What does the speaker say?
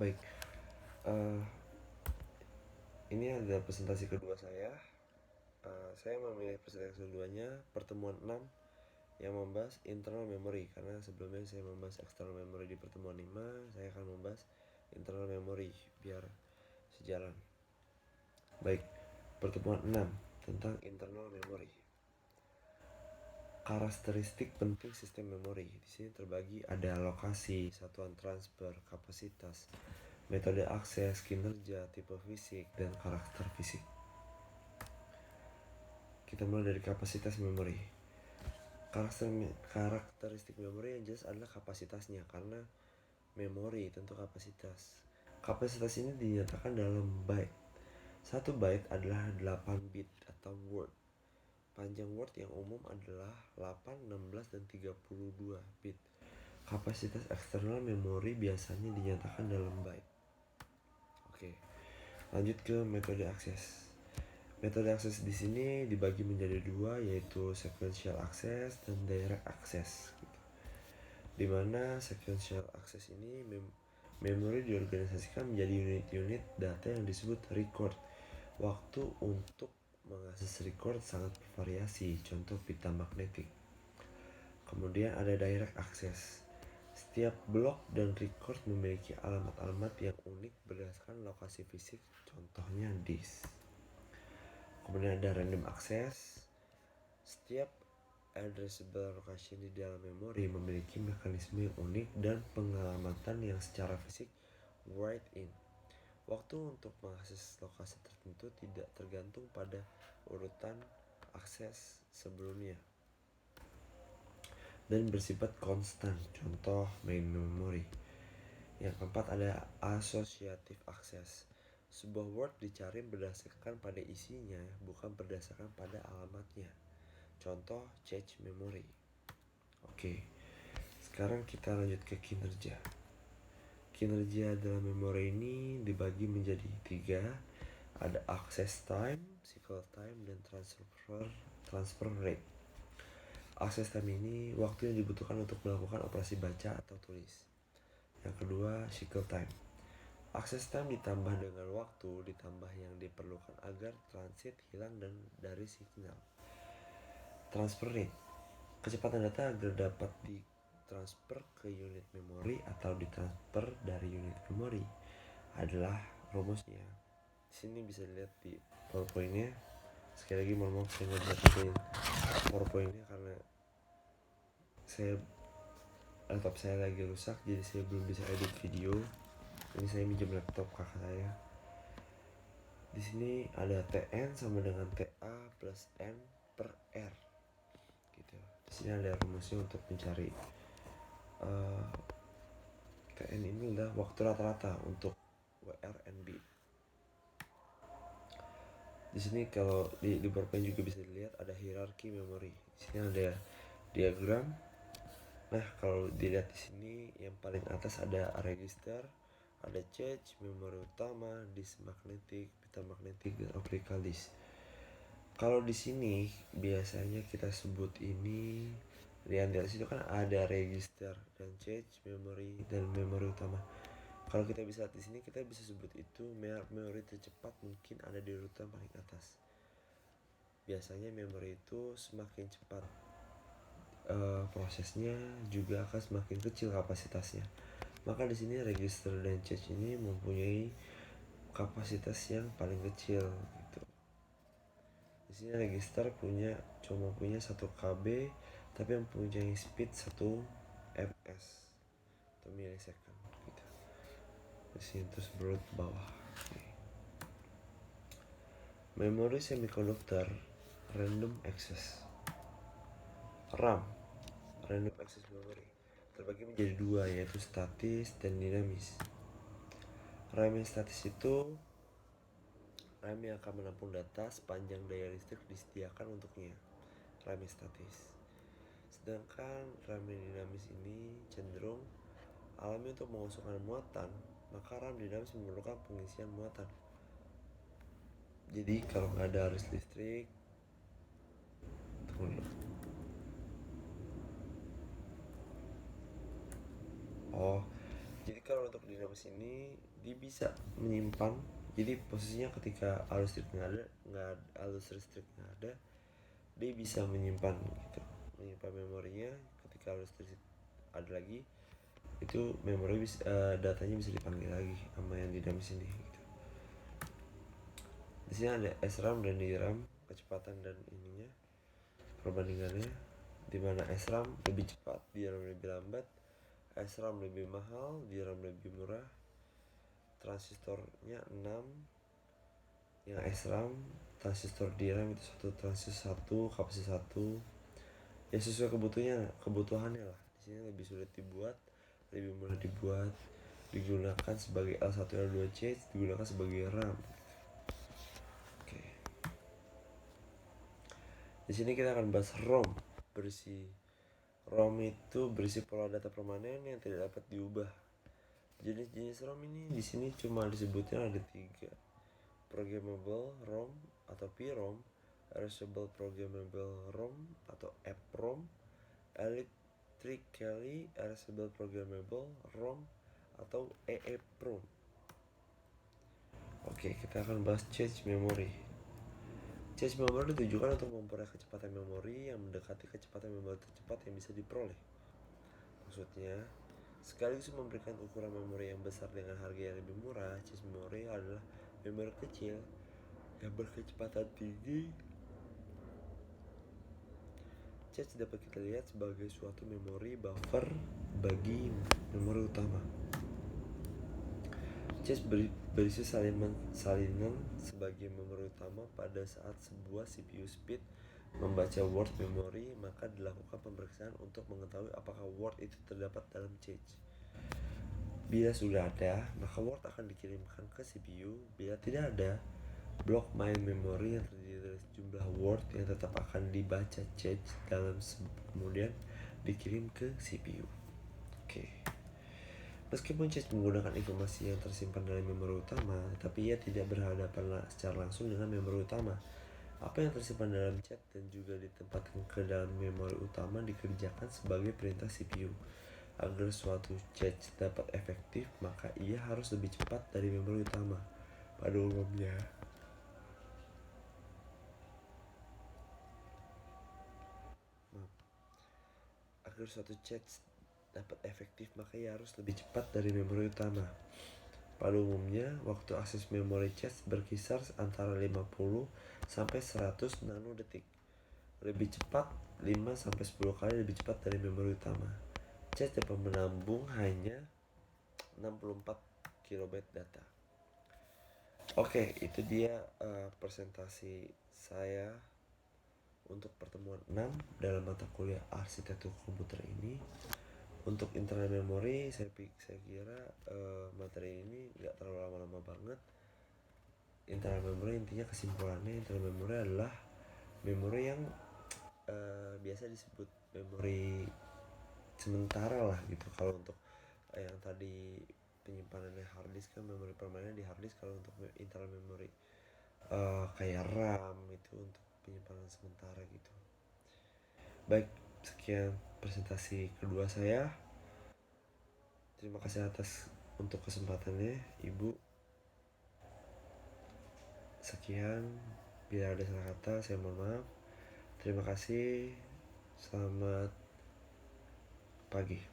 Baik, uh, ini adalah presentasi kedua saya. Saya memilih presentasi keduanya pertemuan 6 yang membahas internal memory, karena sebelumnya saya membahas external memory di pertemuan 5. Saya akan membahas internal memory biar sejalan. Baik, pertemuan 6 tentang internal memory. Karakteristik penting sistem memori. Di sini terbagi ada lokasi, satuan transfer, kapasitas, metode akses, kinerja, tipe fisik, dan karakter fisik. Kita mulai dari kapasitas memori. Karakteristik memori yang jelas adalah kapasitasnya, karena memori tentu kapasitas. Kapasitas ini dinyatakan dalam byte. 1 byte adalah 8 bit atau word. Panjang word yang umum adalah 8, 16, dan 32 bit. Kapasitas eksternal memori biasanya dinyatakan dalam byte. Oke, lanjut ke metode akses. Metode akses di sini dibagi menjadi dua, yaitu sequential access dan direct access. Dimana sequential access ini memori diorganisasikan menjadi unit-unit data yang disebut record. Waktu untuk mengakses record sangat bervariasi, contoh pita magnetik. Kemudian ada direct access. Setiap blok dan record memiliki alamat-alamat yang unik berdasarkan lokasi fisik, contohnya disk. Kemudian ada random access. Setiap addressable location di dalam memori memiliki mekanisme yang unik dan pengamatan yang secara fisik write in. Waktu untuk mengakses lokasi tertentu tidak tergantung pada urutan akses sebelumnya dan bersifat konstan, contoh main memory. Yang keempat ada associative access. Sebuah word dicari berdasarkan pada isinya, bukan berdasarkan pada alamatnya, contoh cache memory. Oke, sekarang kita lanjut ke kinerja. Kinerja dalam memori ini dibagi menjadi 3. Ada access time, cycle time, dan transfer rate. Access time ini waktu yang dibutuhkan untuk melakukan operasi baca atau tulis. Yang kedua, cycle time. Access time ditambah dengan waktu ditambah yang diperlukan agar transit hilang dan dari signal. Transfer rate. Kecepatan data agar dapat ditransfer ke unit memori atau ditransfer dari unit memori adalah rumusnya. Di sini bisa dilihat di PowerPoint-nya. Sekali lagi mohon maaf saya nggak bisa tampilin PowerPoint-nya karena laptop saya lagi rusak, jadi saya belum bisa edit video. Ini saya minjem laptop kakak saya. Di sini ada TN sama dengan TA plus N per R. Gitu. Di sini ada rumusnya untuk mencari TN ini adalah waktu rata-rata untuk WRNB. Di sini kalau di PowerPoint juga bisa dilihat ada hierarki memori. Di sini ada diagram. Nah, kalau dilihat di sini yang paling atas ada register, ada cache, memori utama, disk magnetik, pita magnetik, dan optical disk. Kalau di sini biasanya kita sebut ini di antara situ kan ada register dan cache, memori dan memori utama. Kalau kita bisa lihat di sini, kita bisa sebut itu memori tercepat mungkin ada di urutan paling atas. Biasanya memori itu semakin cepat prosesnya juga akan semakin kecil kapasitasnya. Maka di sini register dan cache ini mempunyai kapasitas yang paling kecil gitu. Di sini register cuma punya 1 KB tapi mempunyai speed 1 ms atau milisecond gitu. Di sini terus berurut ke bawah. Memori semikonduktor random access. RAM random access memory terbagi menjadi 2, yaitu statis dan dinamis. RAM yang statis itu RAM yang akan menampung data sepanjang daya listrik disediakan untuknya, RAM yang statis. Sedangkan RAM yang dinamis ini cenderung alami untuk mengosongkan muatan, maka RAM dinamis memerlukan pengisian muatan. Jadi kalau nggak ada arus listrik, Jadi kalau untuk dinamis ini dia bisa menyimpan, jadi posisinya ketika arus listrik nggak ada, dia bisa menyimpan gitu, menyimpan memorinya. Ketika arus listrik ada lagi, itu memori datanya bisa dipanggil lagi sama yang dinamis ini gitu. Di sini ada SRAM dan DRAM, kecepatan dan ininya perbandingannya, dimana SRAM lebih cepat, DRAM lebih lambat. SRAM lebih mahal, DRAM lebih murah. Transistornya 6 yang SRAM. Transistor DRAM itu satu transistor satu, kapasitas satu, ya sesuai kebutuhannya lah. Di sini lebih sulit dibuat, lebih mudah dibuat, digunakan sebagai L1 L2 C, digunakan sebagai RAM. Oke. Di sini kita akan bahas ROM. ROM itu berisi pola data permanen yang tidak dapat diubah. Jenis-jenis ROM ini di sini cuma disebutnya ada 3. Programmable ROM atau PROM, Erasable Programmable ROM atau EPROM, Electrically Erasable Programmable ROM atau EEPROM. Oke, kita akan bahas cache memory. Cache memory ditujukan untuk memperoleh kecepatan memori yang mendekati kecepatan memori tercepat yang bisa diperoleh. Maksudnya, sekaligus memberikan ukuran memori yang besar dengan harga yang lebih murah. Cache memory adalah memori kecil yang berkecepatan tinggi. Cache dapat kita lihat sebagai suatu memori buffer bagi memori utama. Cache berisi salinan sebagai memori utama. Pada saat sebuah CPU speed membaca word memori, maka dilakukan pemeriksaan untuk mengetahui apakah word itu terdapat dalam cache. Bila sudah ada, maka word akan dikirimkan ke CPU. Bila tidak ada, blok main memory yang terdiri dari sejumlah word yang tetap akan dibaca cache dalam kemudian dikirim ke CPU. Oke. Meskipun cache menggunakan informasi yang tersimpan dalam memori utama, tapi ia tidak berhadapan secara langsung dengan memori utama. Apa yang tersimpan dalam cache dan juga ditempatkan ke dalam memori utama dikerjakan sebagai perintah CPU. Agar suatu cache dapat efektif, maka ia harus lebih cepat dari memori utama. Pada umumnya, agar suatu cache dapat efektif, maka ia harus lebih cepat dari memori utama. Pada umumnya, waktu akses memori cache berkisar antara 50 sampai 100 nanodetik. Lebih cepat 5 sampai 10 kali lebih cepat dari memori utama. Cache dapat menampung hanya 64 KB data. Oke, itu dia presentasi saya untuk pertemuan 6 dalam mata kuliah arsitektur komputer ini. Untuk internal memory, saya kira materi ini nggak terlalu lama-lama banget. Internal memory intinya kesimpulannya, internal memory adalah memori yang biasa disebut memori sementara lah gitu. Kalau untuk yang tadi penyimpanannya harddisk kan memori permanen di harddisk. Kalau untuk internal memory kayak RAM itu untuk penyimpanan sementara gitu. Baik, sekian presentasi kedua saya. Terima kasih atas untuk kesempatannya, Ibu. Sekian, bila ada salah kata saya mohon maaf. Terima kasih. Selamat pagi.